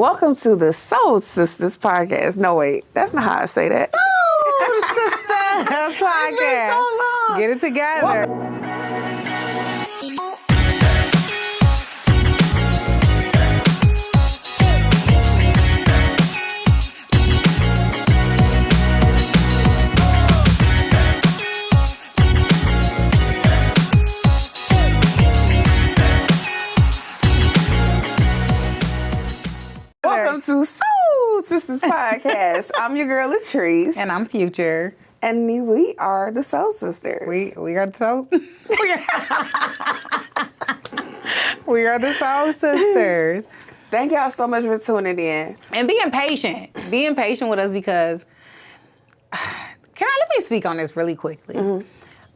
Welcome to the Sold Sistas podcast. No, wait, that's not how I say that. Sold Sistas podcast. It's been so long. Get it together. Welcome to Sold Sistas podcast. I'm your girl LaTrease. And I'm Future. And we are the Sold Sisters. We are the Soul. We are the Soul Sisters. Thank y'all so much for tuning in. And being patient. Being patient with us because, let me speak on this really quickly. Mm-hmm.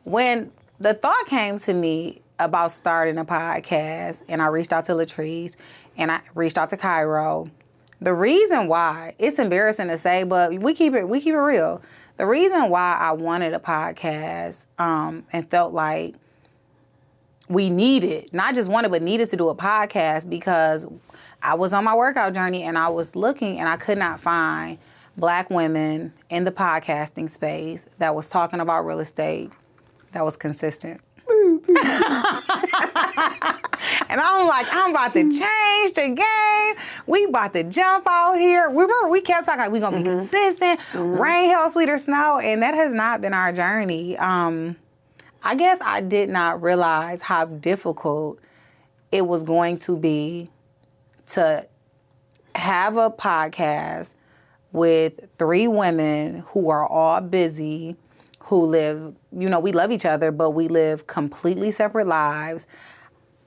When the thought came to me about starting a podcast, and I reached out to LaTrease, and I reached out to Cairo, the reason why, it's embarrassing to say, but we keep it real. The reason why I wanted a podcast and felt like we needed, not just wanted, but needed to do a podcast, because I was on my workout journey and I was looking and I could not find Black women in the podcasting space that was talking about real estate that was consistent. And I'm like, I'm about to change the game. We about to jump out here. Remember, we kept talking like we're going to be consistent, rain, hail, sleet, or snow, and that has not been our journey. I guess I did not realize how difficult it was going to be to have a podcast with three women who are all busy, who live, we love each other, but we live completely separate lives.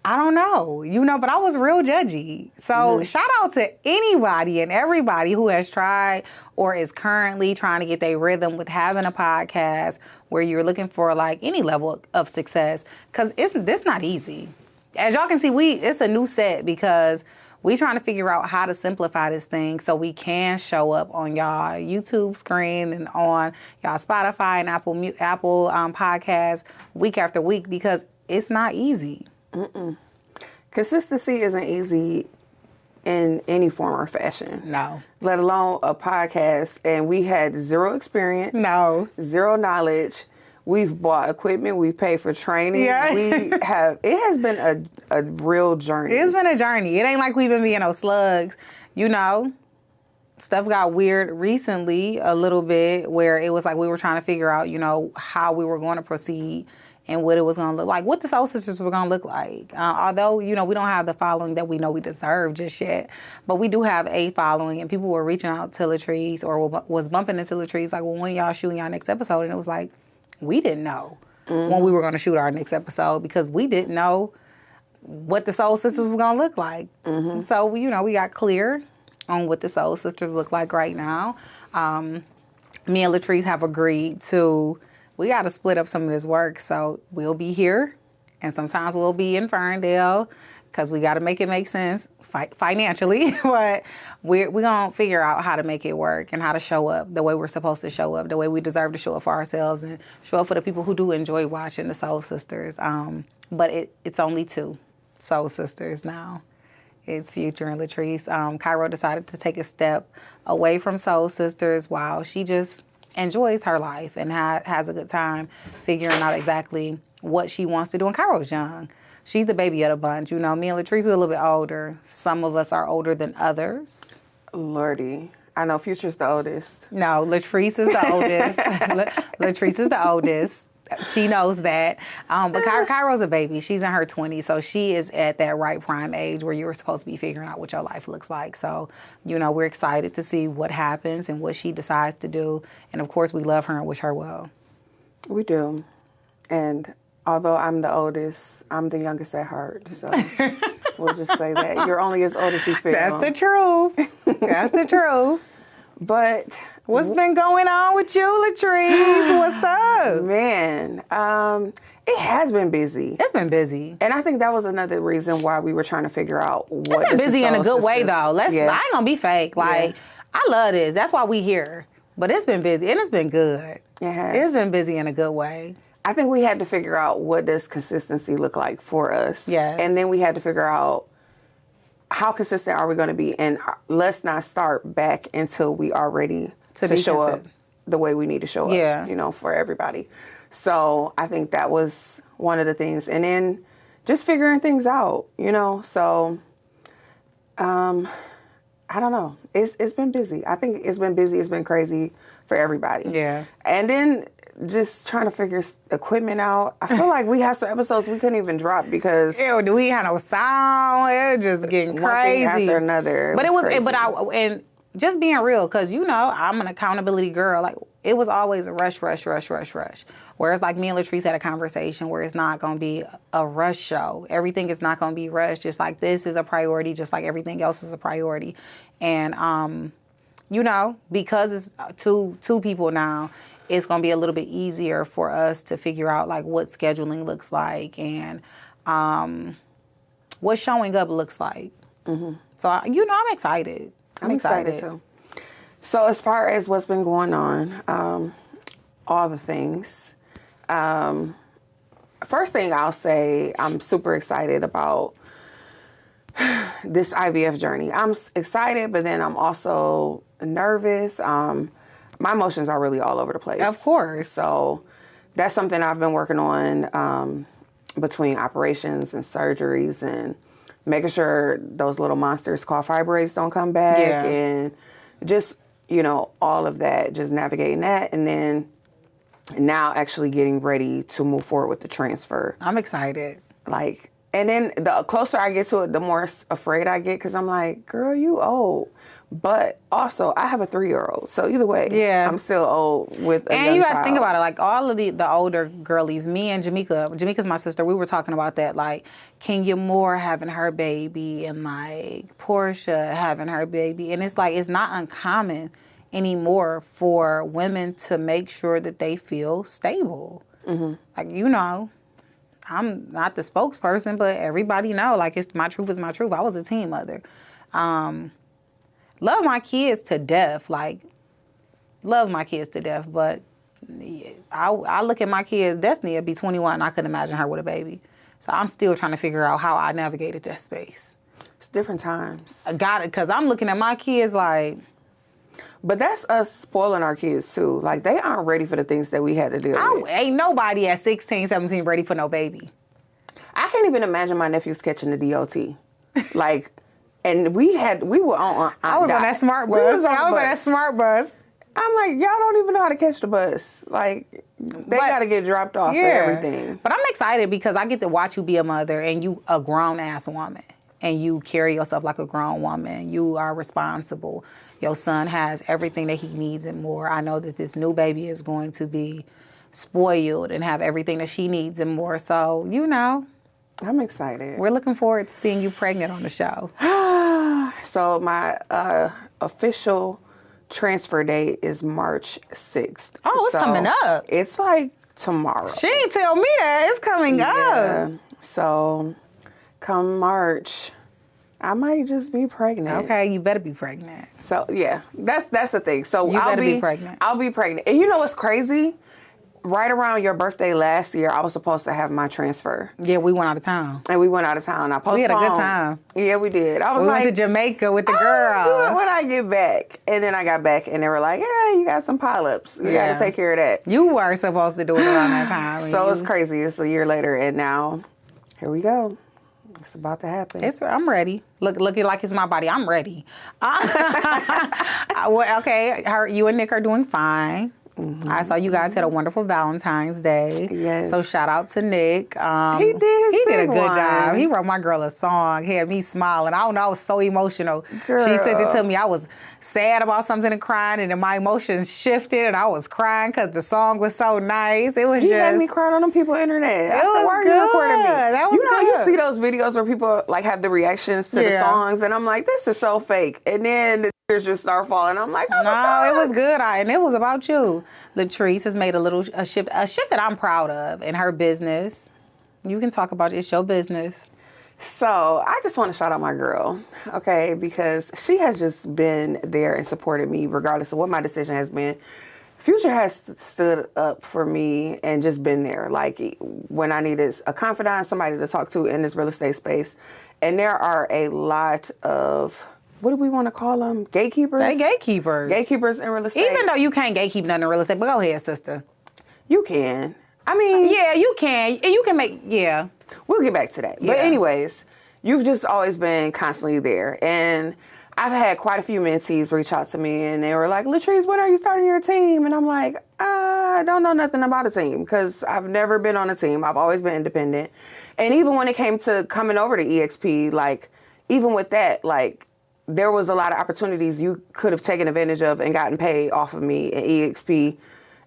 I don't know, but I was real judgy. So shout out to anybody and everybody who has tried or is currently trying to get their rhythm with having a podcast where you're looking for like any level of success, because this not easy. As y'all can see, it's a new set because we trying to figure out how to simplify this thing so we can show up on y'all YouTube screen and on y'all Spotify and Apple Podcasts week after week, because it's not easy. Consistency isn't easy in any form or fashion. No. Let alone a podcast. And we had zero experience. No. Zero knowledge. We've bought equipment. We've paid for training. Yeah. It has been a real journey. It's been a journey. It ain't like we've been being no slugs. Stuff got weird recently a little bit where it was like we were trying to figure out, how we were going to proceed and what it was going to look like, what the Soul Sisters were going to look like. Although, we don't have the following that we know we deserve just yet, but we do have a following, and people were reaching out to LaTrease or was bumping into LaTrease like, well, when y'all shooting y'all next episode? And it was like, we didn't know when we were going to shoot our next episode, because we didn't know what the Soul Sisters was going to look like. So, we got clear on what the Soul Sisters look like right now. Me and LaTrease have agreed to, we got to split up some of this work. So we'll be here, and sometimes we'll be in Ferndale, because we got to make it make sense financially. But we're going to figure out how to make it work and how to show up the way we're supposed to show up, the way we deserve to show up for ourselves and show up for the people who do enjoy watching the Soul Sisters. But it's only two Soul Sisters now. It's Future and LaTrease. Cairo decided to take a step away from Soul Sisters while she just enjoys her life and has a good time figuring out exactly what she wants to do. And Cairo's young. She's the baby of the bunch. Me and LaTrease, we're a little bit older. Some of us are older than others. Lordy. I know Future's the oldest. No, LaTrease is the oldest. LaTrease is the oldest. She knows that. But Cairo's a baby. She's in her 20s, so she is at that right prime age where you're supposed to be figuring out what your life looks like. So, we're excited to see what happens and what she decides to do. And, of course, we love her and wish her well. We do. And although I'm the oldest, I'm the youngest at heart. So we'll just say that. You're only as old as you feel. That's the truth. That's the truth. But what's been going on with you, LaTrease? What's up? Man, it has been busy. It's been busy. And I think that was another reason why we were trying to figure out what it's been busy in a good way, though. I ain't gonna be fake. Like, I love this. That's why we here. But it's been busy, and it's been good. It has. It's been busy in a good way. I think we had to figure out what does consistency look like for us. Yes. And then we had to figure out how consistent are we going to be? And let's not start back until we are ready to show up the way we need to show up, you know, for everybody. So I think that was one of the things. And then just figuring things out, you know. So I don't know. It's been busy. I think it's been busy. It's been crazy for everybody. Yeah. And then just trying to figure equipment out. I feel like we have some episodes we couldn't even drop because do we have no sound? It was just getting crazy. One thing after another. But crazy. And just being real, because you know I'm an accountability girl. Like it was always a rush. Whereas like me and LaTrease had a conversation where it's not going to be a rush show. Everything is not going to be rushed. Just like this is a priority, just like everything else is a priority. And you know, because it's two people now, it's going to be a little bit easier for us to figure out like what scheduling looks like and what showing up looks like. Mm-hmm. So, you know, I'm excited. I'm excited too. So as far as what's been going on, all the things. First thing I'll say, I'm super excited about this IVF journey. I'm excited, but then I'm also nervous. My emotions are really all over the place. Of course. So that's something I've been working on between operations and surgeries and making sure those little monsters called fibroids don't come back and just, you know, all of that, just navigating that. And then now actually getting ready to move forward with the transfer. I'm excited. Like, and then the closer I get to it, the more afraid I get because I'm like, girl, you old. But also, I have a 3-year-old. So either way, I'm still old with a young child. And you got to think about it. Like all of the older girlies, me and Jamaica's my sister, we were talking about that. Like Kenya Moore having her baby and like Portia having her baby. And it's like, it's not uncommon anymore for women to make sure that they feel stable. Mm-hmm. Like, you know, I'm not the spokesperson, but everybody know, like, it's my truth is my truth. I was a teen mother. Love my kids to death, but I look at my kids, Destiny will be 21, and I couldn't imagine her with a baby. So I'm still trying to figure out how I navigated that space. It's different times. I got it, because I'm looking at my kids like... But that's us spoiling our kids, too. Like, they aren't ready for the things that we had to deal with. Ain't nobody at 16, 17 ready for no baby. I can't even imagine my nephews catching the DOT. Like... And we were on I was on that smart bus. I was on that smart bus. I'm like, y'all don't even know how to catch the bus. Like, they got to get dropped off for everything. But I'm excited because I get to watch you be a mother and you a grown-ass woman. And you carry yourself like a grown woman. You are responsible. Your son has everything that he needs and more. I know that this new baby is going to be spoiled and have everything that she needs and more. So, you know. I'm excited. We're looking forward to seeing you pregnant on the show. So my official transfer date is March 6th. Oh, it's coming up. It's like tomorrow. She didn't tell me that. It's coming up. So come March, I might just be pregnant. Okay, you better be pregnant. So yeah, that's the thing. So I'll be pregnant. I'll be pregnant. And you know what's crazy? Right around your birthday last year, I was supposed to have my transfer. Yeah, we went out of town. And we went out of town. I postponed. We had a good time. Yeah, we did. We went to Jamaica with the girls. Do it when I get back. And then I got back and they were like, yeah, you got some polyps. You got to take care of that. You were supposed to do it around that time. So it's crazy. It's a year later and now, here we go. It's about to happen. I'm ready. Looking like it's my body. I'm ready. Okay, you and Nick are doing fine. Mm-hmm. I saw you guys had a wonderful Valentine's Day. Yes. So shout out to Nick. He did a good job. He wrote my girl a song. He had me smiling. I don't know. I was so emotional. Girl. She sent it to me. I was sad about something and crying, and then my emotions shifted, and I was crying because the song was so nice. It was He had me crying on them people's internet. I said, why are you recording me? That was good. You see those videos where people like have the reactions to the songs, and I'm like, this is so fake. And then the tears just start falling. I'm like, oh my God. It was good. And it was about you. LaTrease has made a shift that I'm proud of in her business. You can talk about it. It's your business. So I just want to shout out my girl, okay, because she has just been there and supported me regardless of what my decision has been. Future has stood up for me and just been there. Like when I needed a confidant, somebody to talk to in this real estate space. And there are a lot of, what do we want to call them? Gatekeepers? They gatekeepers. Gatekeepers in real estate. Even though you can't gatekeep nothing in real estate, but go ahead, sister. You can. I mean. Yeah, you can. You can make, yeah. We'll get back to that. Yeah. But anyways, you've just always been constantly there. And I've had quite a few mentees reach out to me and they were like, LaTrease, when are you starting your team? And I'm like, I don't know nothing about a team because I've never been on a team. I've always been independent. And even when it came to coming over to EXP, like, even with that, like, there was a lot of opportunities you could have taken advantage of and gotten paid off of me, and EXP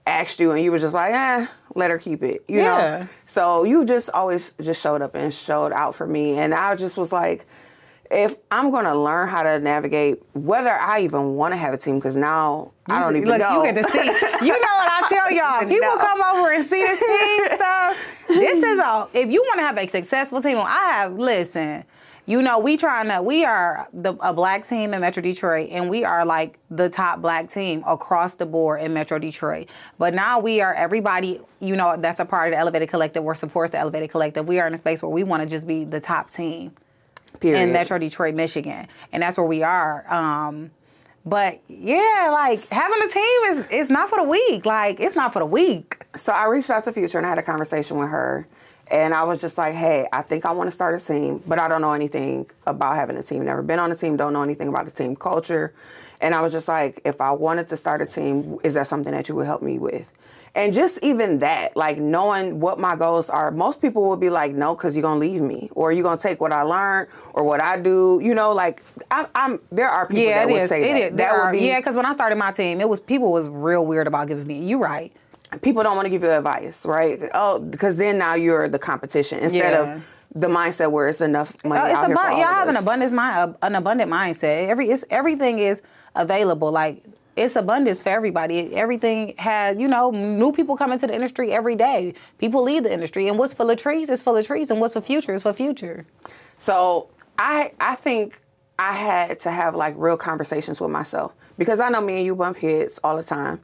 asked you and you were just like, let her keep it, you know? So you just always just showed up and showed out for me. And I just was like, if I'm going to learn how to navigate, whether I even want to have a team, because now I don't even know. You get to see. You know what I tell y'all? People come over and see this team stuff. This is if you want to have a successful team, listen, you know, we are a black team in Metro Detroit, and we are like the top black team across the board in Metro Detroit. But now we are everybody, you know, that's a part of the Elevated Collective or supports the Elevated Collective. We are in a space where we want to just be the top team. Period. In Metro Detroit, Michigan. And that's where we are. But yeah, like having a team is not for the weak. Like, it's not for the weak. So I reached out to Future and I had a conversation with her. And I was just like, hey, I think I want to start a team, but I don't know anything about having a team. Never been on a team, don't know anything about the team culture. And I was just like, if I wanted to start a team, is that something that you would help me with? And just even that, like knowing what my goals are, most people will be like, no, because you're going to leave me, or you're going to take what I learned or what I do. You know, like there are people that would say that. Because when I started my team, people was real weird about giving me, you're right. People don't want to give you advice, right? Oh, because then now you're the competition instead of the mindset where it's enough money out here for all of us. I have an abundant mindset. Everything is available. Like, it's abundance for everybody. Everything has, you know, new people come into the industry every day. People leave the industry. And what's for LaTrease is for LaTrease, and what's for Future is for Future. So I think I had to have like real conversations with myself, because I know me and you bump heads all the time.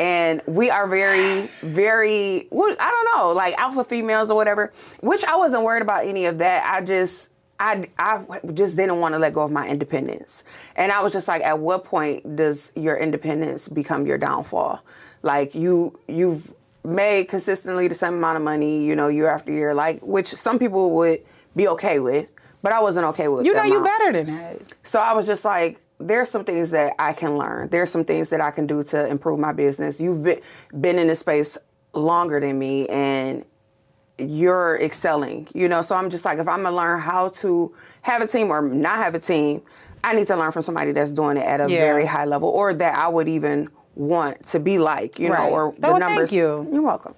And we are very, very, I don't know, like alpha females or whatever, which I wasn't worried about any of that. I just didn't want to let go of my independence. And I was just like, at what point does your independence become your downfall? Like you've made consistently the same amount of money, you know, year after year, like, which some people would be okay with, but I wasn't okay with. You know, you better than that. So I was just like, there's some things that I can learn. There's some things that I can do to improve my business. You've been in this space longer than me, and you're excelling, you know? So I'm just like, if I'm gonna learn how to have a team or not have a team, I need to learn from somebody that's doing it at a very high level, or that I would even want to be like, you know, or the numbers. Thank you. You're welcome.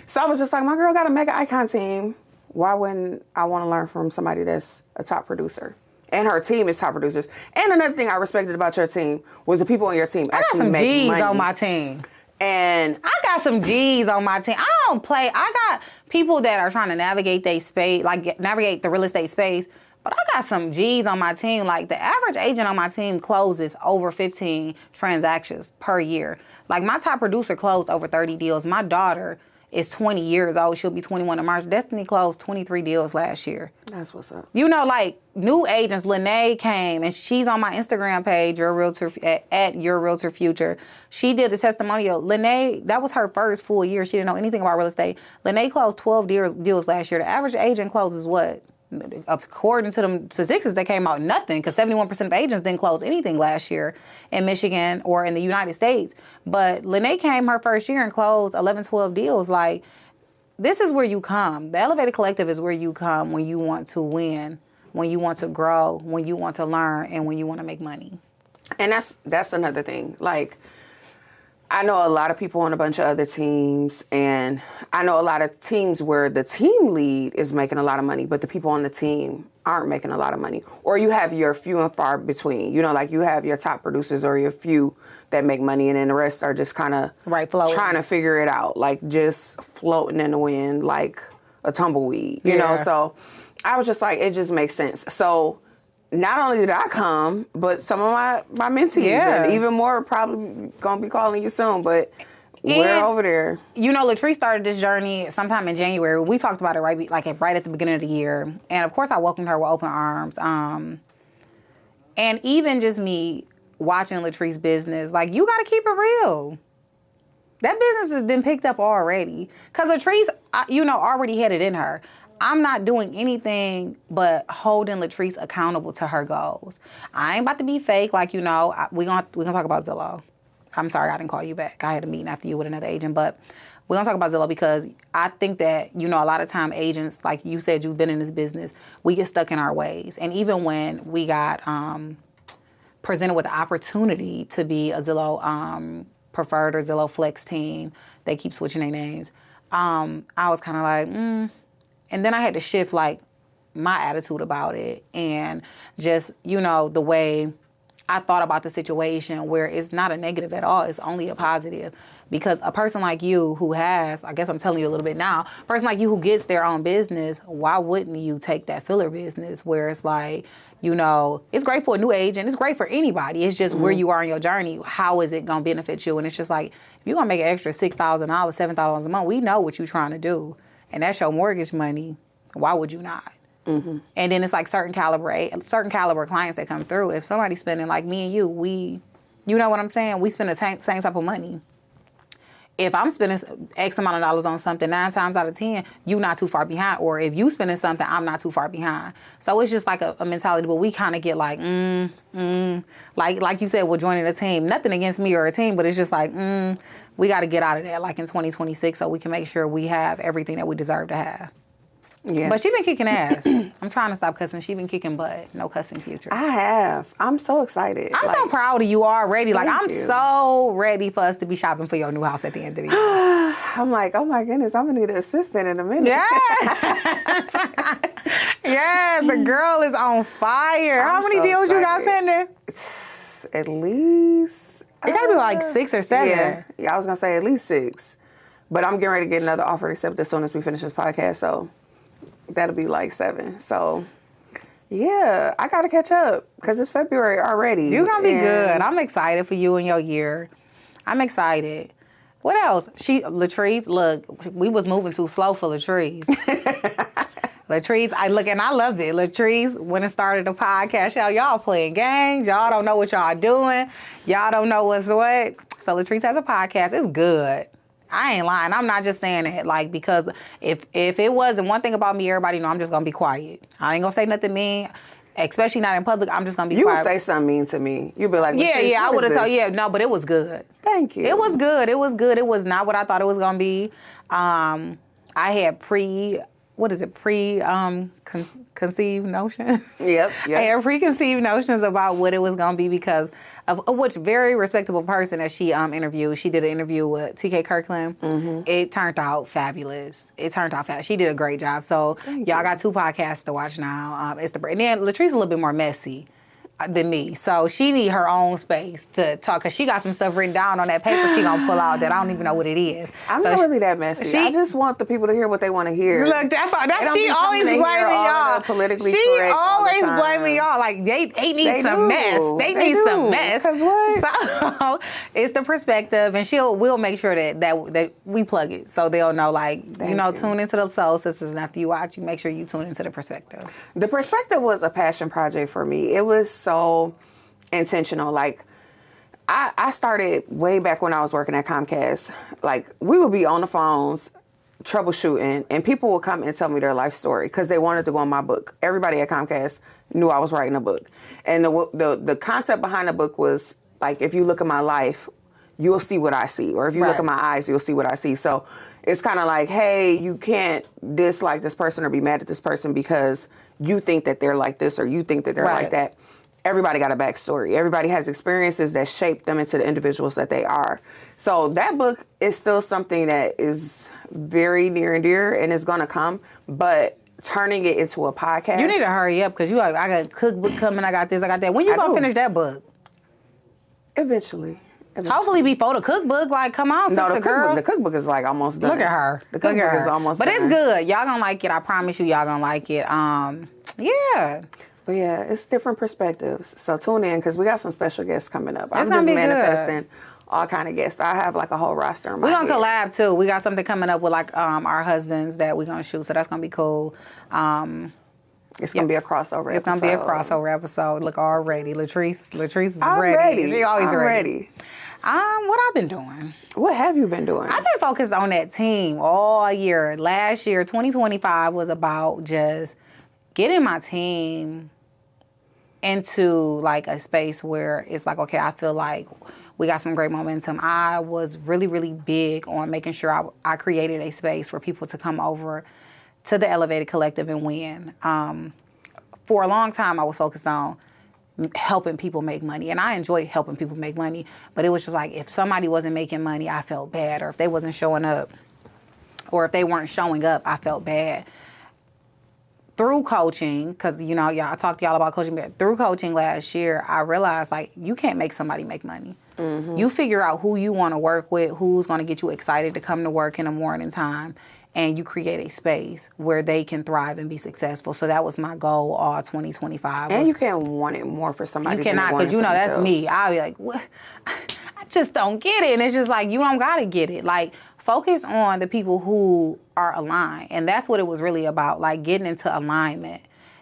So I was just like, my girl got a mega icon team. Why wouldn't I want to learn from somebody that's a top producer? And her team is top producers. And another thing I respected about your team was the people on your team actually make money. I got some G's on my team. And I got some G's on my team. I don't play. I got people that are trying to navigate their space, like navigate the real estate space. But I got some G's on my team. Like, the average agent on my team closes over 15 transactions per year. Like, my top producer closed over 30 deals. My daughter is 20 years old. She'll be 21 in March. Destiny closed 23 deals last year. That's what's up. You know, like, new agents. Lene came, and she's on my Instagram page, Your Realtor, at Your Realtor Future. She did a testimonial. Lene, that was her first full year. She didn't know anything about real estate. Lene closed 12 deals last year. The average agent closes what? According to them statistics that came out, nothing, because 71% of agents didn't close anything last year in Michigan or in the United States. But Lene came her first year and closed 11, 12 deals. Like, this is where you come. The Elevated Collective is where you come when you want to win, when you want to grow, when you want to learn, and when you want to make money. And that's another thing. Like, I know a lot of people on a bunch of other teams, and I know a lot of teams where the team lead is making a lot of money, but the people on the team aren't making a lot of money. Or you have your few and far between. You know, like, you have your top producers or your few that make money, and then the rest are just kind of trying to figure it out, like just floating in the wind like a tumbleweed, you know? So I was just like, it just makes sense. So not only did I come, but some of my mentees, and even more probably gonna be calling you soon, but We're over there. You know, LaTrease started this journey sometime in January. We talked about it right at the beginning of the year. And of course, I welcomed her with open arms. And even just me watching LaTrease business, like, you got to keep it real. That business has been picked up already. Because LaTrease, already had it in her. I'm not doing anything but holding LaTrease accountable to her goals. I ain't about to be fake. Like, we're gonna talk about Zillow. I'm sorry I didn't call you back. I had a meeting after you with another agent. But we're going to talk about Zillow because I think that, a lot of time agents, like you said, you've been in this business, we get stuck in our ways. And even when we got presented with the opportunity to be a Zillow preferred or Zillow Flex team, they keep switching their names, I was kind of like, And then I had to shift, like, my attitude about it and just, the way I thought about the situation where it's not a negative at all. It's only a positive. Because a person like you who has, I guess I'm telling you a little bit now, a person like you who gets their own business, why wouldn't you take that filler business where it's like, it's great for a new agent. It's great for anybody. It's just where you are in your journey. How is it going to benefit you? And it's just like, if you're going to make an extra $6,000, $7,000 a month, we know what you're trying to do. And that's your mortgage money. Why would you not? Mm-hmm. And then it's like certain caliber clients that come through. If somebody's spending like me and you, you know what I'm saying? We spend the same type of money. If I'm spending X amount of dollars on something, 9 times out of 10, you not too far behind. Or if you spending something, I'm not too far behind. So it's just like a mentality, but we kind of get like, like you said, we're joining a team. Nothing against me or a team, but it's just like, we got to get out of that like in 2026 so we can make sure we have everything that we deserve to have. Yeah. But she been kicking ass. I'm trying to stop cussing. She been kicking butt. No cussing future. I have. I'm so excited. I'm so proud of you already. Like, I'm so ready for us to be shopping for your new house at the end of the year. I'm like, oh my goodness, I'm going to need an assistant in a minute. Yes. Yes, the girl is on fire. How many deals you got pending? At least. It got to be like 6 or 7. Yeah, I was going to say at least 6. But I'm getting ready to get another offer accepted as soon as we finish this podcast, so that'll be like 7. So, yeah, I got to catch up because it's February already. You're going to be good. I'm excited for you and your year. I'm excited. What else? LaTrease, look, we was moving too slow for LaTrease. LaTrease, I loved it. LaTrease, when it started the podcast, y'all playing games. Y'all don't know what y'all doing. Y'all don't know what's what. So LaTrease has a podcast. It's good. I ain't lying. I'm not just saying it like because if it wasn't one thing about me, everybody know I'm just gonna be quiet. I ain't gonna say nothing mean, especially not in public. I'm just gonna be quiet. You would say something mean to me. You'd be like, yeah, I would have told you. Yeah, no, but it was good. Thank you. It was good. It was good. It was not what I thought it was gonna be. I had conceived notions. Yep. I had preconceived notions about what it was going to be because of which very respectable person that she interviewed. She did an interview with TK Kirkland. Mm-hmm. It turned out fabulous. She did a great job. So y'all got 2 podcasts to watch now. And then LaTrease a little bit more messy than me. So she need her own space to talk because she got some stuff written down on that paper she gonna pull out that I don't even know what it is. I'm not really that messy. I just want the people to hear what they want to hear. Look, that's she always blaming y'all. Politically she correct always blaming y'all. Like they need some mess. They need some mess. Cause what? So it's the perspective, and we'll make sure that we plug it so they'll know. Like tune into the Sold Sistas, and after you watch, you make sure you tune into the perspective. The perspective was a passion project for me. It was so intentional. Like I started way back when I was working at Comcast. Like we would be on the phones troubleshooting and people would come and tell me their life story because they wanted to go on my book. Everybody at Comcast knew I was writing a book. And the concept behind the book was like, if you look at my life, you'll see what I see. Or if you look at my eyes, you'll see what I see. So it's kind of like, hey, you can't dislike this person or be mad at this person because you think that they're like this or you think that they're like that. Everybody got a backstory. Everybody has experiences that shape them into the individuals that they are. So that book is still something that is very near and dear and is going to come, but turning it into a podcast. You need to hurry up because I got a cookbook coming. I got this, I got that. When you going to finish that book? Eventually. Hopefully before the cookbook. Like, come on, sister girl. The cookbook is like almost done. Look at her. The cookbook is almost done. But it's good. Y'all going to like it. I promise you, y'all going to like it. Yeah. But yeah, it's different perspectives. So tune in because we got some special guests coming up. I'm just manifesting all kind of guests. I have like a whole roster in my We're going to head. collab too. We got something coming up with like our husbands that we're going to shoot. So that's going to be cool. It's going to be a crossover episode. It's going to be a crossover episode. Look, already. LaTrease is I'm ready. She always I'm ready. What I've been doing. What have you been doing? I've been focused on that team all year. Last year, 2025 was about just getting my team into like a space where it's like, okay, I feel like we got some great momentum. I was really, really big on making sure I created a space for people to come over to the Elevated Collective and win. For a long time, I was focused on helping people make money. And I enjoy helping people make money. But it was just like, if somebody wasn't making money, I felt bad. Or if they wasn't showing up, or if they weren't showing up, I felt bad. Through coaching, because, you know, I talked to y'all about coaching, but through coaching last year, I realized, like, you can't make somebody make money. Mm-hmm. You figure out who you want to work with, who's going to get you excited to come to work in the morning time, and you create a space where they can thrive and be successful. So that was my goal all 2025. And you can't want it more for somebody. You cannot, because you know that's me. I'll be like, what? I just don't get it. And it's just like, you don't got to get it. Like, focus on the people who are aligned. And that's what it was really about, like getting into alignment.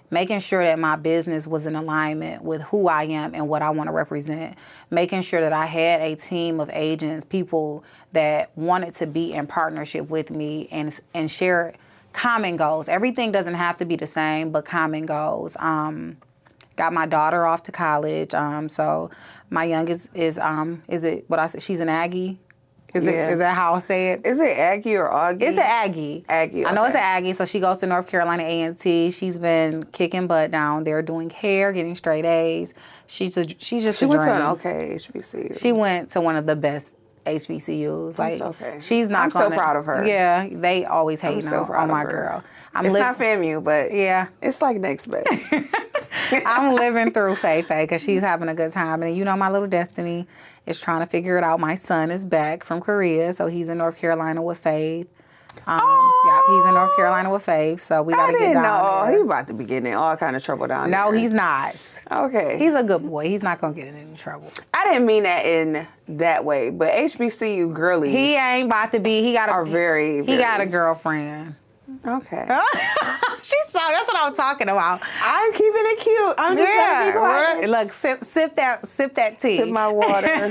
Making sure that my business was in alignment with who I am and what I want to represent. Making sure that I had a team of agents, people that wanted to be in partnership with me and share common goals. Everything doesn't have to be the same, but common goals. Got my daughter off to college. So my youngest is it what I said? She's an Aggie. Is that how I say it? Is it Aggie or Augie? It's an Aggie. Aggie. Okay. I know it's an Aggie. So she goes to North Carolina A&T. She's been kicking butt down there, doing hair, getting straight A's. She went to an okay HBCU. She went to one of the best HBCUs. Like, that's okay. She's not. I'm so proud of her. Yeah, they always hate on my girl. It's not FAMU, but yeah, it's like next best. I'm living through Faye because she's having a good time, and you know my little Destiny is trying to figure it out. My son is back from Korea, so he's in North Carolina with Faith. Yeah, he's in North Carolina with Faith, so we got to get down there. He's about to be getting in all kind of trouble down there. No, he's not. Okay. He's a good boy. He's not going to get in any trouble. I didn't mean that in that way, but HBCU girlies. He ain't about to be. He got a girlfriend. Okay. That's what I'm talking about. I'm keeping it cute. I'm just gonna be quiet. Look, sip that tea. Sip my water.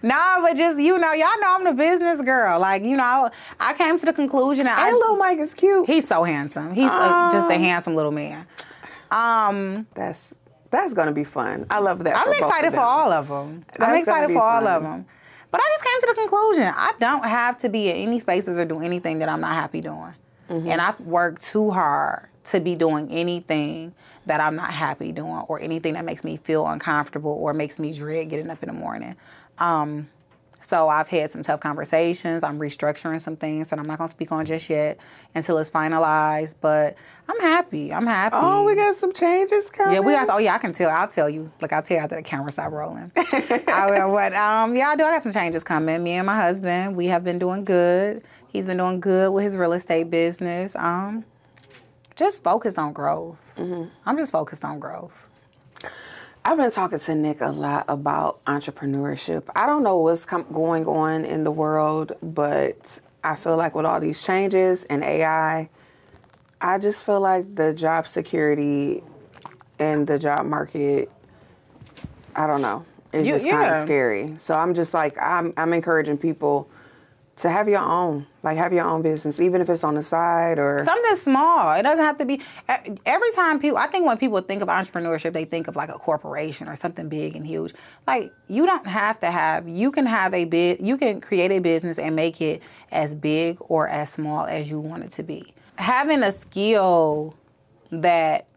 Nah, but just, you know, y'all know I'm the business girl. Like, you know, I came to the conclusion that little Mike is cute. He's so handsome. He's just a handsome little man. That's gonna be fun. I love that. I'm excited for all of them. I'm excited for all of them. But I just came to the conclusion I don't have to be in any spaces or do anything that I'm not happy doing. Mm-hmm. And I've worked too hard to be doing anything that I'm not happy doing or anything that makes me feel uncomfortable or makes me dread getting up in the morning. So I've had some tough conversations. I'm restructuring some things that I'm not going to speak on just yet until it's finalized. But I'm happy. Oh, we got some changes coming? Yeah, we got. Oh, yeah, I can tell. I'll tell you. Like, I'll tell you after the camera stop rolling. I got some changes coming. Me and my husband, we have been doing good. He's been doing good with his real estate business. Just focused on growth. Mm-hmm. I'm just focused on growth. I've been talking to Nick a lot about entrepreneurship. I don't know what's going on in the world, but I feel like with all these changes and AI, I just feel like the job security and the job market, I don't know, it's just kind of scary. So I'm just like, I'm encouraging people to have your own business, even if it's on the side or something small. It doesn't have to be. Every time I think when people think of entrepreneurship, they think of like a corporation or something big and huge. Like, you don't have to have. You can create a business and make it as big or as small as you want it to be. Having a skill that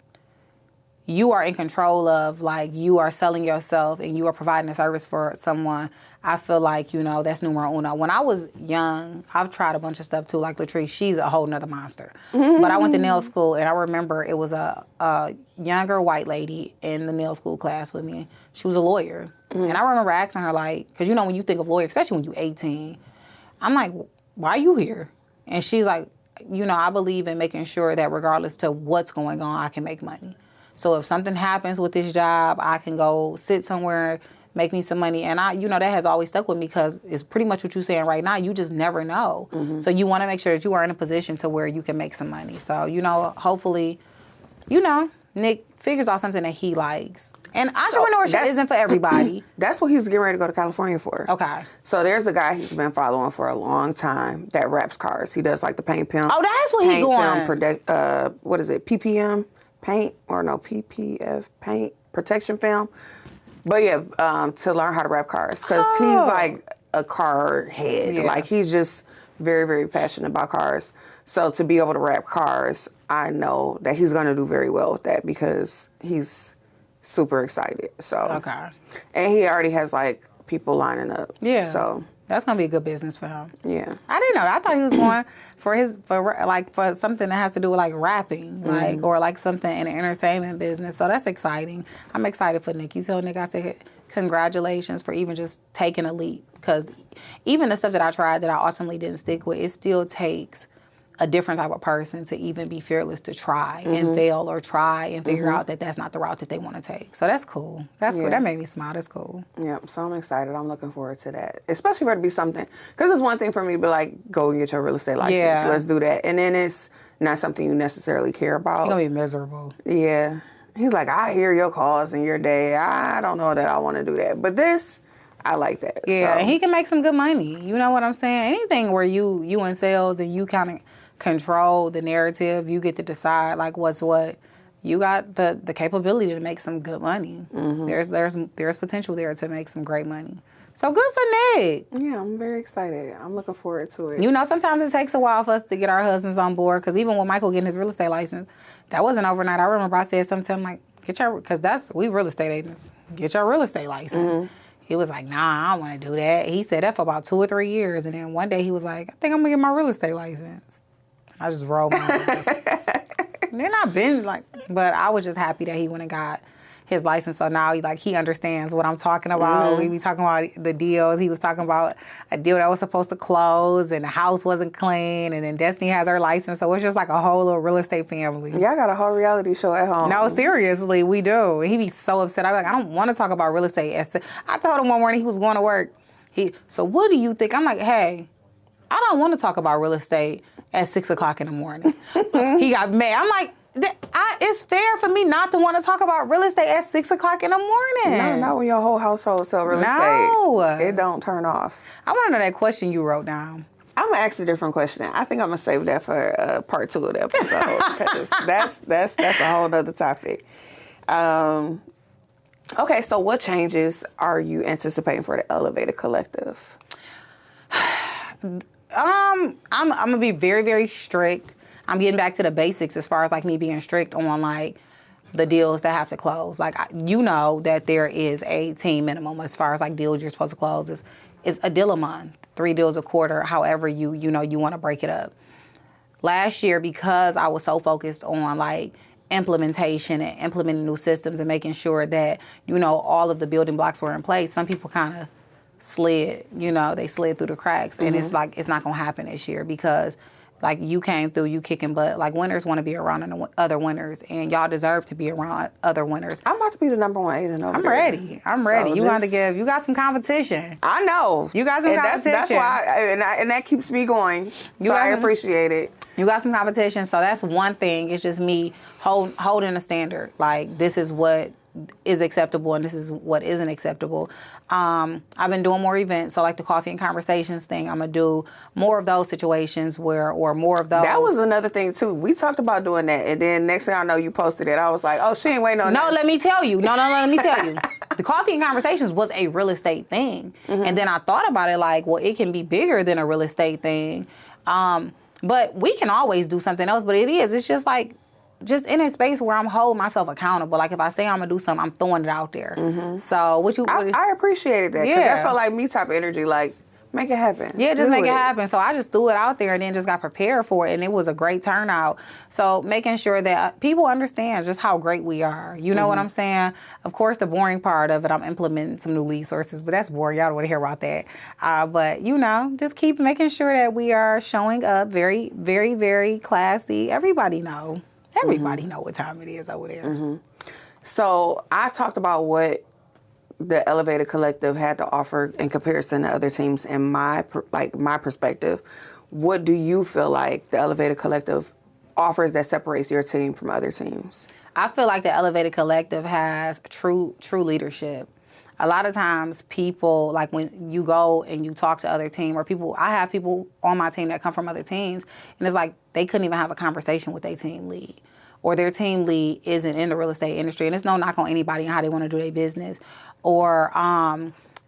you are in control of, like you are selling yourself and you are providing a service for someone, I feel like, you know, that's numero uno. When I was young, I've tried a bunch of stuff too, like LaTrease. She's a whole nother monster. Mm-hmm. But I went to nail school, and I remember it was a younger white lady in the nail school class with me. She was a lawyer. Mm-hmm. And I remember asking her, like, because, you know, when you think of lawyer, especially when you're 18, I'm like, why are you here? And she's like, you know, I believe in making sure that regardless to what's going on, I can make money. So if something happens with this job, I can go sit somewhere, make me some money. And that has always stuck with me because it's pretty much what you're saying right now. You just never know. So you want to make sure that you are in a position to where you can make some money. So, hopefully, Nick figures out something that he likes. And entrepreneurship isn't for everybody. That's what he's getting ready to go to California for. Okay. So there's the guy he's been following for a long time that wraps cars. He does like the paint film. Oh, that's what he's going. What is it? PPM paint or no PPF paint protection film. But yeah, to learn how to wrap cars because he's like a car head. Yeah. Like he's just very, very passionate about cars. So to be able to wrap cars, I know that he's going to do very well with that because he's super excited. So okay, and he already has like people lining up. Yeah. So that's gonna be a good business for him. Yeah. I didn't know that. I thought he was going for something that has to do with like rapping, like or like something in the entertainment business. So that's exciting. I'm excited for Nick. You tell Nick I said congratulations for even just taking a leap because even the stuff that I tried that I ultimately didn't stick with, it still takes a different type of person to even be fearless to try and fail or try and figure out that that's not the route that they want to take. So that's cool. That's cool. That made me smile. That's cool. Yeah, so I'm excited. I'm looking forward to that. Especially for it to be something, because it's one thing for me to be like, go and get your real estate license. Yeah. Let's do that. And then it's not something you necessarily care about. You're going to be miserable. Yeah. He's like, I hear your calls and your day. I don't know that I want to do that. But this, I like that. Yeah, so. And he can make some good money. You know what I'm saying? Anything where you in sales and you kind of control the narrative, you get to decide like what's what. You got the capability to make some good money. There's potential there to make some great money. So good for Nick. Yeah, I'm very excited. I'm looking forward to it. Sometimes it takes a while for us to get our husbands on board because even with Michael getting his real estate license, that wasn't overnight. I remember I said something to him like, because we real estate agents, get your real estate license. He was like, nah, I don't want to do that. He said that for about 2 or 3 years. And then one day he was like, I think I'm going to get my real estate license. I just rolled my eyes. Then I've been like, but I was just happy that he went and got his license. So now he understands what I'm talking about. We be talking about the deals. He was talking about a deal that was supposed to close and the house wasn't clean. And then Destiny has her license. So it's just like a whole little real estate family. Yeah, I got a whole reality show at home. No, seriously, we do. He be so upset. I'm like, I don't want to talk about real estate. I told him one morning he was going to work. So what do you think? I'm like, hey, I don't want to talk about real estate at 6 o'clock in the morning. He got mad. I'm like, it's fair for me not to want to talk about real estate at 6 o'clock in the morning. No, not when your whole household sell real estate. It don't turn off. I want to know that question you wrote down. I'm going to ask a different question. I think I'm going to save that for part 2 of the episode because that's a whole other topic. Okay, so what changes are you anticipating for the Elevated Collective? I'm gonna be very, very strict. I'm getting back to the basics as far as like me being strict on like the deals that have to close. Like that there is a team minimum as far as like deals you're supposed to close is a deal a month, 3 deals a quarter. However you want to break it up. Last year, because I was so focused on like implementation and implementing new systems and making sure that all of the building blocks were in place, some people kind of slid through the cracks. And it's like, it's not going to happen this year because like you came through, you kicking butt. Like winners want to be around other winners and y'all deserve to be around other winners. I'm about to be the #1 agent over there. I'm ready. So you got some competition. I know. You got some competition. That's why, and that keeps me going. I appreciate it. You got some competition. So that's one thing. It's just me holding a standard. Like this is what is acceptable and this is what isn't acceptable. I've been doing more events, so like the coffee and conversations thing, I'm gonna do more of those situations or more of those. That was another thing too. We talked about doing that, and then next thing I know, you posted it. I was like, oh, she ain't waiting on No, this. let me tell you. No, let me tell you. The coffee and conversations was a real estate thing, and then I thought about it like, well, it can be bigger than a real estate thing, but we can always do something else. But it's just like. Just in a space where I'm holding myself accountable. Like if I say I'm gonna do something, I'm throwing it out there. So I appreciated that because that felt like me type of energy. Like make it happen. Yeah, just make it happen. So I just threw it out there and then just got prepared for it, and it was a great turnout. So making sure that people understand just how great we are. You know what I'm saying? Of course, the boring part of it, I'm implementing some new lead sources, but that's boring. Y'all don't want to hear about that. But just keep making sure that we are showing up very, very, very classy. Everybody know what time it is over there. So I talked about what the Elevated Collective had to offer in comparison to other teams, in my perspective, what do you feel like the Elevated Collective offers that separates your team from other teams? I feel like the Elevated Collective has true leadership. A lot of times people, like when you go and you talk to other team or people, I have people on my team that come from other teams, and it's like they couldn't even have a conversation with their team lead. Or their team lead isn't in the real estate industry, and it's no knock on anybody and how they want to do their business. Or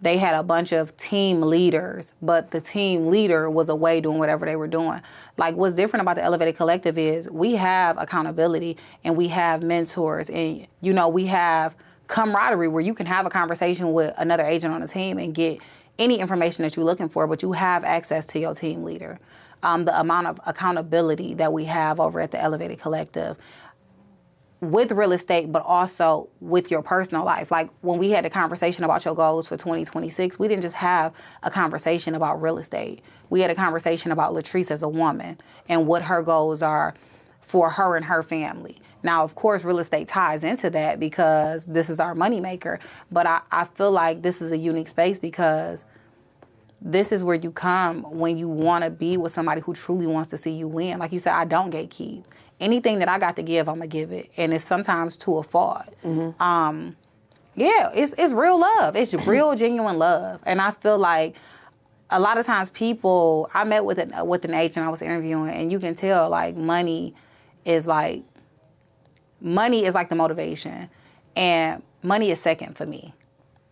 they had a bunch of team leaders, but the team leader was away doing whatever they were doing. Like, what's different about the Elevated Collective is we have accountability and we have mentors, and, you know, we have camaraderie where you can have a conversation with another agent on the team and get any information that you're looking for, but you have access to your team leader. The amount of accountability that we have over at the Elevated Collective with real estate, but also with your personal life. Like when we had a conversation about your goals for 2026, we didn't just have a conversation about real estate. We had a conversation about LaTrease as a woman and what her goals are for her and her family. Now, of course, real estate ties into that because this is our moneymaker. But I feel like this is a unique space because this is where you come when you want to be with somebody who truly wants to see you win. Like you said, I don't gatekeep. Anything that I got to give, I'm going to give it. And it's sometimes to a fault. Mm-hmm. Yeah, it's real love. It's real, genuine love. And I feel like a lot of times people, I met with an agent I was interviewing, and you can tell, like, money is like the motivation. And money is second for me.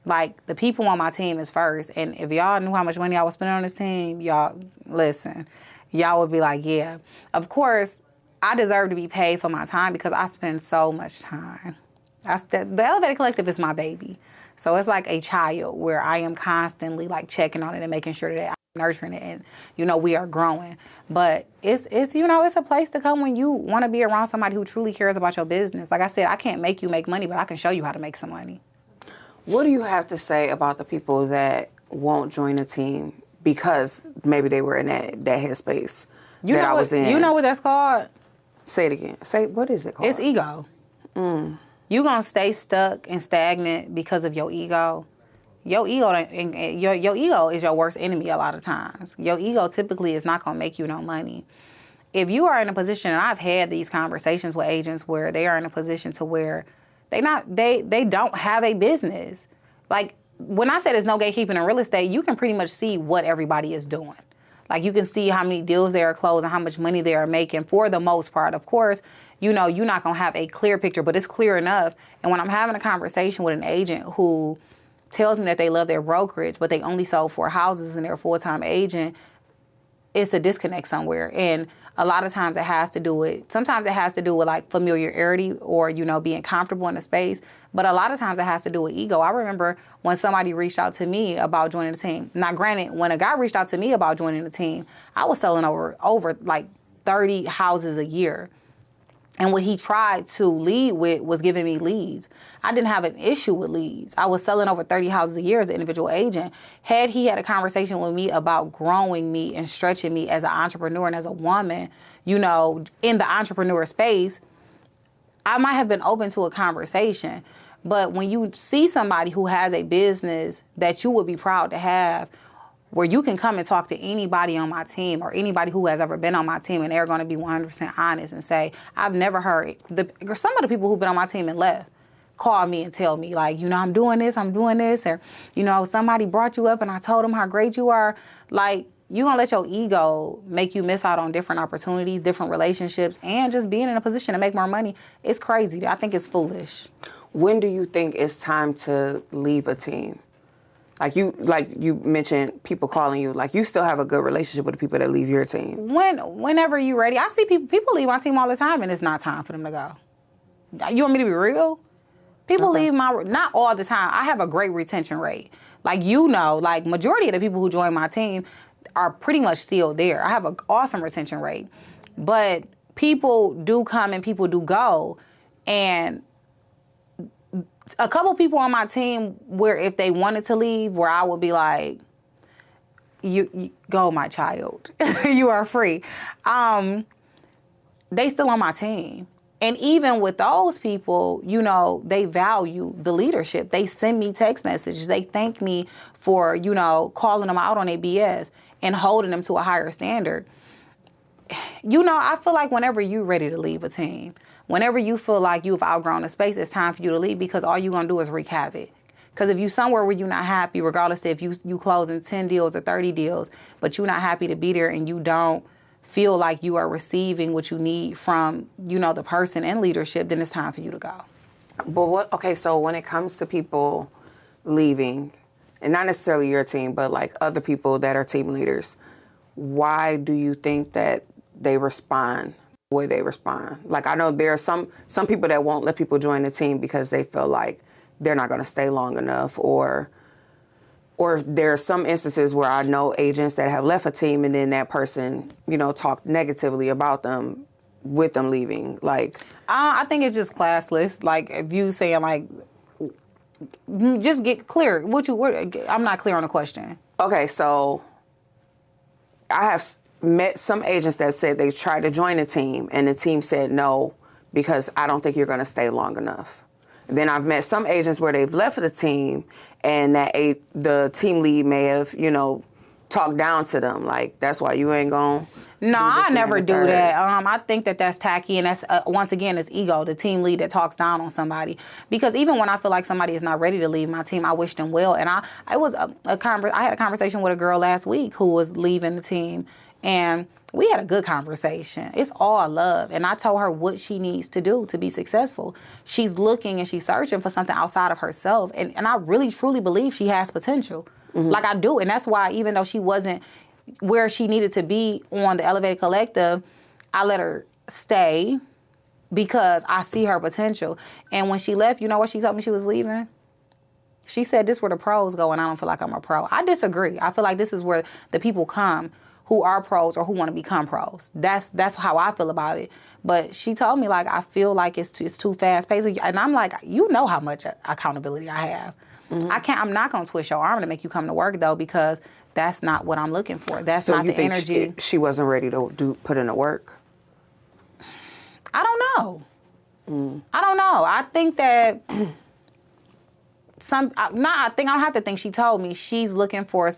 Like, the people on my team is first. And if y'all knew how much money I was spending on this team, y'all, listen, y'all would be like, yeah. Of course, I deserve to be paid for my time because I spend so much time. The Elevated Collective is my baby. So it's like a child where I am constantly, like, checking on it and making sure that I'm nurturing it and, you know, we are growing. But it's you know, it's a place to come when you want to be around somebody who truly cares about your business. Like I said, I can't make you make money, but I can show you how to make some money. What do you have to say about the people that won't join a team because maybe they were in that headspace that I was in? You know what that's called? Say it again. What is it called? It's ego. You're going to stay stuck and stagnant because of your ego. Your ego is your worst enemy a lot of times. Your ego typically is not going to make you no money. If you are in a position, and I've had these conversations with agents where they are in a position to where they don't have a business. Like, when I say there's no gatekeeping in real estate, you can pretty much see what everybody is doing. Like, you can see how many deals they are closing, how much money they are making for the most part. Of course, you know, you're not going to have a clear picture, but it's clear enough. And when I'm having a conversation with an agent who tells me that they love their brokerage, but they only sold 4 houses and they're a full-time agent, it's a disconnect somewhere. And a lot of times sometimes it has to do with like familiarity or, you know, being comfortable in a space. But a lot of times it has to do with ego. I remember when somebody reached out to me about joining the team. Now, granted, when a guy reached out to me about joining the team, I was selling over like 30 houses a year. And what he tried to lead with was giving me leads. I didn't have an issue with leads. I was selling over 30 houses a year as an individual agent. Had he had a conversation with me about growing me and stretching me as an entrepreneur and as a woman, you know, in the entrepreneur space, I might have been open to a conversation. But when you see somebody who has a business that you would be proud to have, where you can come and talk to anybody on my team or anybody who has ever been on my team, and they're going to be 100% honest and say, I've never heard, some of the people who've been on my team and left call me and tell me, like, you know, I'm doing this, or, you know, somebody brought you up and I told them how great you are. Like, you're going to let your ego make you miss out on different opportunities, different relationships, and just being in a position to make more money. It's crazy. I think it's foolish. When do you think it's time to leave a team? Like you mentioned people calling you, like, you still have a good relationship with the people that leave your team. Whenever you're ready. I see people leave my team all the time and it's not time for them to go. You want me to be real? People leave not all the time. I have a great retention rate. Like, you know, like, majority of the people who join my team are pretty much still there. I have an awesome retention rate. But people do come and people do go. And a couple people on my team where if they wanted to leave, where I would be like, you go, my child. You are free. They still on my team. And even with those people, you know, they value the leadership. They send me text messages. They thank me for, you know, calling them out on their BS and holding them to a higher standard. You know, I feel like whenever you're ready to leave a team, whenever you feel like you've outgrown a space, it's time for you to leave, because all you're going to do is wreak havoc. Because if you're somewhere where you're not happy, regardless if you closing 10 deals or 30 deals, but you're not happy to be there and you don't feel like you are receiving what you need from, you know, the person in leadership, then it's time for you to go. But okay, so when it comes to people leaving, and not necessarily your team, but like other people that are team leaders, why do you think that they respond the way they respond? Like, I know there are some people that won't let people join the team because they feel like they're not going to stay long enough, or there are some instances where I know agents that have left a team and then that person, you know, talked negatively about them with them leaving. Like, I think it's just classless. Like, if you saying like, just get clear. I'm not clear on the question. Okay, so I have met some agents that said they tried to join a team and the team said no because I don't think you're going to stay long enough. Then I've met some agents where they've left the team and that the team lead may have, you know, talked down to them. Like, that's why you ain't going to. No, I never do that. I think that that's tacky, and that's, once again, it's ego, the team lead that talks down on somebody. Because even when I feel like somebody is not ready to leave my team, I wish them well. And I had a conversation with a girl last week who was leaving the team, and we had a good conversation. It's all love. And I told her what she needs to do to be successful. She's looking and she's searching for something outside of herself. And I really, truly believe she has potential. Mm-hmm. Like, I do. And that's why, even though she wasn't where she needed to be on the Elevated Collective, I let her stay because I see her potential. And when she left, you know what she told me she was leaving? She said, this is where the pros go, and I don't feel like I'm a pro. I disagree. I feel like this is where the people come who are pros or who want to become pros. That's how I feel about it. But she told me, like, I feel like it's too fast-paced. And I'm like, you know how much accountability I have. Mm-hmm. I'm not going to twist your arm to make you come to work, though, because that's not what I'm looking for. That's not the energy. She wasn't ready to put in the work? I don't know. I don't know. I think that I don't have to think. She told me she's looking for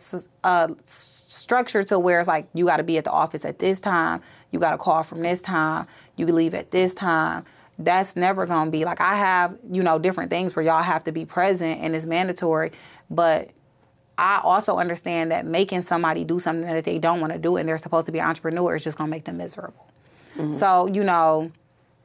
a structure to where it's like, you got to be at the office at this time. You got to call from this time. You can leave at this time. That's never going to be like, I have, you know, different things where y'all have to be present and it's mandatory. But I also understand that making somebody do something that they don't want to do and they're supposed to be an entrepreneur is just going to make them miserable. Mm-hmm. So, you know,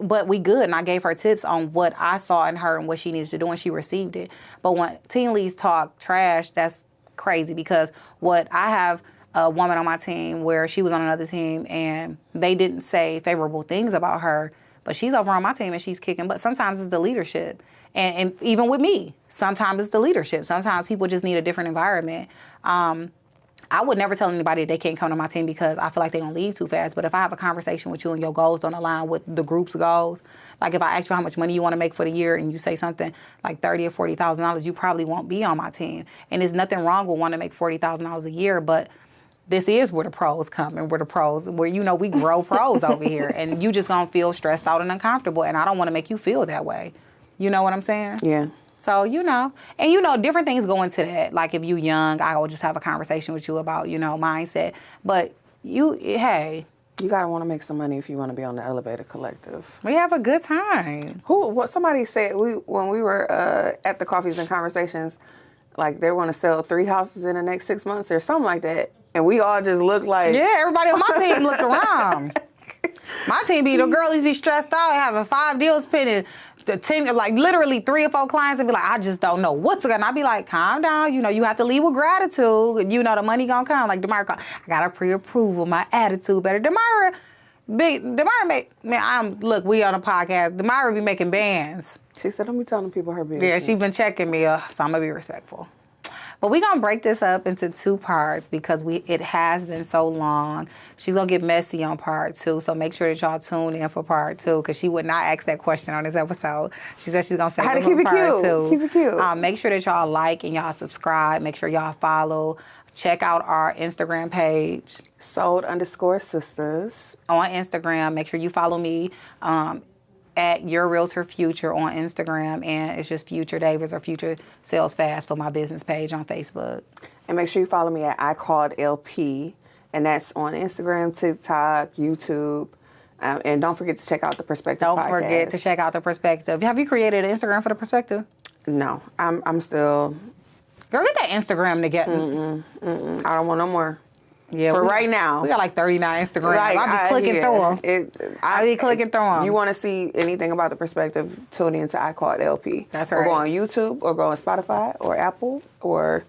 but we good. And I gave her tips on what I saw in her and what she needed to do, and she received it. But when team leads talk trash, that's crazy, because what I have a woman on my team where she was on another team and they didn't say favorable things about her, but she's over on my team and she's kicking. But sometimes it's the leadership. And even with me, sometimes it's the leadership. Sometimes people just need a different environment. I would never tell anybody they can't come to my team because I feel like they're going to leave too fast. But if I have a conversation with you and your goals don't align with the group's goals, like if I ask you how much money you want to make for the year and you say something like $30,000 or $40,000, you probably won't be on my team. And there's nothing wrong with wanting to make $40,000 a year, but this is where the pros come, and where, you know, we grow pros over here. And you just going to feel stressed out and uncomfortable. And I don't want to make you feel that way. You know what I'm saying? Yeah. So, you know, and, you know, different things go into that. Like, if you're young, I will just have a conversation with you about, you know, mindset. But hey. You got to want to make some money if you want to be on the Elevated Collective. We have a good time. What somebody said, when we were at the Coffees and Conversations, like, they want to sell 3 houses in the next 6 months or something like that. And we all just looked like... Yeah, everybody on my team looked around. My team the girlies be stressed out, having 5 deals pending. The team, like, literally 3 or 4 clients, and be like, I just don't know what's going on. I'll be like, calm down. You know, you have to leave with gratitude. You know, the money going to come. Like, Demira, I got a pre-approval. My attitude better. Demira, look, we on a podcast. Demira be making bands. She said, don't be telling people her business. Yeah, she's been checking me, so I'm going to be respectful. But we're going to break this up into 2 parts because it has been so long. She's going to get messy on part 2, so make sure that y'all tune in for part 2, because she would not ask that question on this episode. She said she's going to say it for part 2. Keep it cute. Make sure that y'all like and y'all subscribe. Make sure y'all follow. Check out our Instagram page. Sold_Sistas. On Instagram. Make sure you follow me. at Your Realtor Future on Instagram, and it's just Future Davis or Future Sales Fast for my business page on Facebook. And make sure you follow me at I Called LP, and that's on Instagram, TikTok, YouTube. And don't forget to check out the Perspective podcast. Don't forget to check out the Perspective. Have you created an Instagram for the Perspective? No, I'm still. Girl, get that Instagram together. I don't want no more. Yeah, for right now. We got like 39 Instagrams. I be clicking through them. I be clicking through them. You want to see anything about the Perspective, tune in to I Called LP. That's right. Or go on YouTube, or go on Spotify, or Apple, or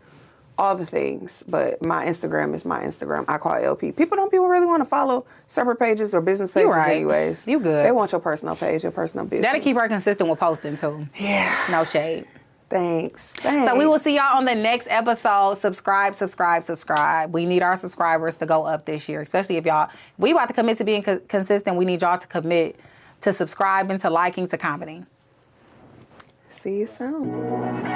all the things. But my Instagram is my Instagram. I Called LP. People really want to follow separate pages or business pages anyways. You good. They want your personal page, your personal business. That'll keep her consistent with posting too. Yeah. No shade. Thanks. So we will see y'all on the next episode. Subscribe. We need our subscribers to go up this year, especially if we about to commit to being consistent. We need y'all to commit to subscribing, to liking, to commenting. See you soon.